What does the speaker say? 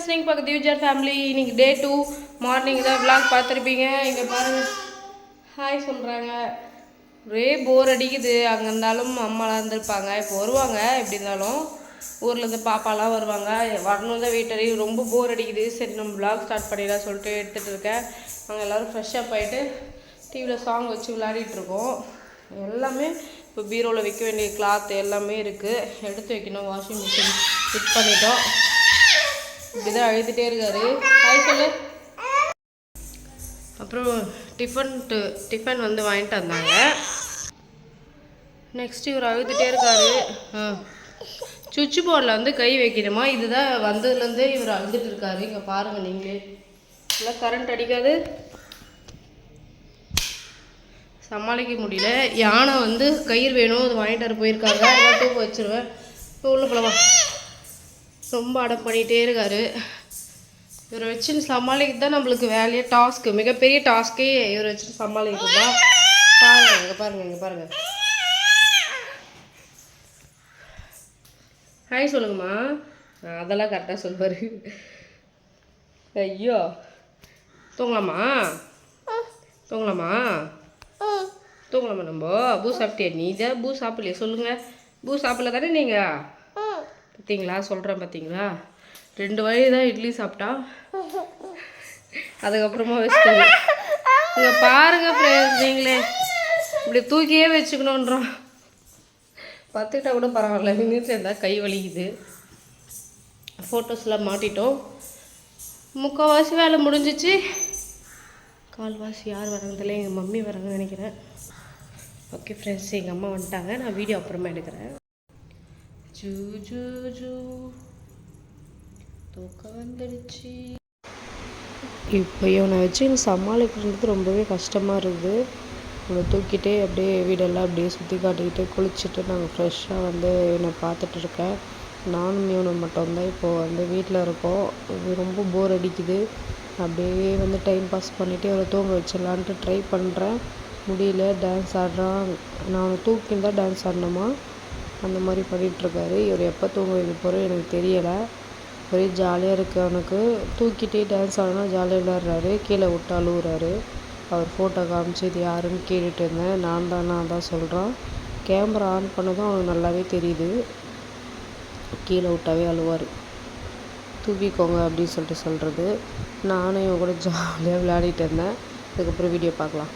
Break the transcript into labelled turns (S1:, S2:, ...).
S1: நீங்கள் பார்க்குறது user family. இன்றைக்கி டே 2 மார்னிங் தான் விளாக் பார்த்துருப்பீங்க. இங்கே பாருங்கள், ஹாய் சொல்கிறாங்க. ஒரே போர் அடிக்குது. அங்கே இருந்தாலும் அம்மாலாம் இருந்திருப்பாங்க, இப்போ வருவாங்க. எப்படி இருந்தாலும் ஊர்லேருந்து பாப்பாலாம் வருவாங்க. வரணும் தான் வெயிட் அடி. ரொம்ப போர் அடிக்குது. சரி நம்ம விளாக் ஸ்டார்ட் பண்ணிடலாம் சொல்லிட்டு எடுத்துகிட்டு இருக்கேன். நாங்கள் எல்லோரும் ஃப்ரெஷ்ஷப் ஆகிட்டு டிவியில் சாங் வச்சு விளையாடிட்டுருக்கோம். எல்லாமே இப்போ பீரோவில் வைக்க வேண்டிய கிளாத் எல்லாமே இருக்குது. எடுத்து வைக்கணும். வாஷிங் மிஷின் ஃபிட் பண்ணிட்டோம். இப்படி தான் அழுதுகிட்டே இருக்காரு. ஹாய் சொல்லு. அப்புறம் டிஃபன் வந்து வாங்கிட்டு வந்தாங்க. நெக்ஸ்ட் இவர் அழுதுகிட்டே இருக்காரு. சுவிட்ச் போர்டில் வந்து கை வைக்கணுமா, இதுதான் வந்ததுலேருந்தே இவர் அழுதுட்டு இருக்காரு. இங்கே பாருங்கள் நீங்களே, இல்லை கரண்ட் அடிக்காது, சமாளிக்க முடியல. யானை வந்து கயிறு வேணும், அது வாங்கிட்டு வர போயிருக்காங்க. எல்லாம் தூக்க வச்சுருவேன். இப்போ உள்ள போலவா. ரொம்ப அடம் பண்ணிகிட்டே இருக்காரு. இவரை வச்சுன்னு சமாளிக்கிறது தான் நம்மளுக்கு வேலையே, டாஸ்க்கு, மிகப்பெரிய டாஸ்க்கே இவரை வச்சுன்னு சமாளிக்கிறது தான். பாருங்கள் இங்கே பாருங்கள், இங்கே பாருங்கள். ஹாய் சொல்லுங்கம்மா. அதெல்லாம் கரெக்டாக சொல்லுவார். ஐயோ, தூங்கலாமா தூங்கலாமா தூங்கலாமா? நம்ம பூ சாப்பிட்டியா? நீ தான் பூ சாப்பிடலையே, சொல்லுங்கள். பூ சாப்பிடல தானே நீங்கள்? பார்த்தீங்களா, சொல்கிறேன் பார்த்தீங்களா. 2 வழி தான் இட்லி சாப்பிட்டா, அதுக்கப்புறமா வச்சுட்டாங்க. இங்கே பாருங்கள் ஃப்ரெண்ட்ஸ், நீங்களே இப்படி தூக்கியே வச்சுக்கணுன்றோம். பார்த்துக்கிட்டா கூட பரவாயில்ல, நின்றுட்டு இருந்தால் கை வலிக்குது. ஃபோட்டோஸ்லாம் மாட்டிட்டோம். முக்கால்வாசி வேலை முடிஞ்சிச்சு. கால்வாசி யார் வராங்கதில்ல, எங்கள் மம்மி வராங்கன்னு நினைக்கிறேன். ஓகே ஃப்ரெண்ட்ஸ், எங்கள் அம்மா வந்துட்டாங்க. நான் வீடியோ அப்புறமா எடுக்கிறேன். ஜூ ஜூ ஜூ தூக்கம் வந்துடுச்சு. இப்போ இவனை வச்சு சமாளிக்கிறது ரொம்பவே கஷ்டமாக இருக்குது. இவனை தூக்கிட்டே அப்படியே வீடெல்லாம் அப்படியே சுற்றி காட்டிக்கிட்டு குளிச்சுட்டு நாங்கள் ஃப்ரெஷ்ஷாக வந்து இவனை பார்த்துட்டு இருக்கேன். நானும் இவனும் மட்டும்தான் இப்போது வந்து வீட்டில் இருக்கோம். இது ரொம்ப போர் அடிக்குது. அப்படியே வந்து டைம் பாஸ் பண்ணிவிட்டு இவரை தூங்க வச்சிடலான்ட்டு ட்ரை பண்ணுறேன். முடியல. டான்ஸ் ஆடுறான். நான் அவனை தூக்கின்னு தான் டான்ஸ் ஆடணுமா, அந்த மாதிரி பண்ணிகிட்ருக்காரு. இவர் எப்போ தூங்க வைக்க போகிறோம் எனக்கு தெரியலை. ஒரே ஜாலியாக இருக்குது அவனுக்கு. தூக்கிட்டே டான்ஸ் ஆடினா ஜாலியாக விளையாடுறாரு. கீழே விட்டு அழுகுறாரு. அவர் ஃபோட்டோ காமிச்சு இது யாருன்னு கேட்டுட்டு இருந்தேன். நான் தான் சொல்கிறான். கேமரா ஆன் பண்ணதும் அவனுக்கு நல்லாவே தெரியுது. கீழே விட்டாவே அழுவார். தூக்கிக்கோங்க அப்படின்னு சொல்லிட்டு சொல்கிறது. நானும் இவன் கூட ஜாலியாக விளையாடிட்டு இருந்தேன். அதுக்கப்புறம் வீடியோ பார்க்கலாம்.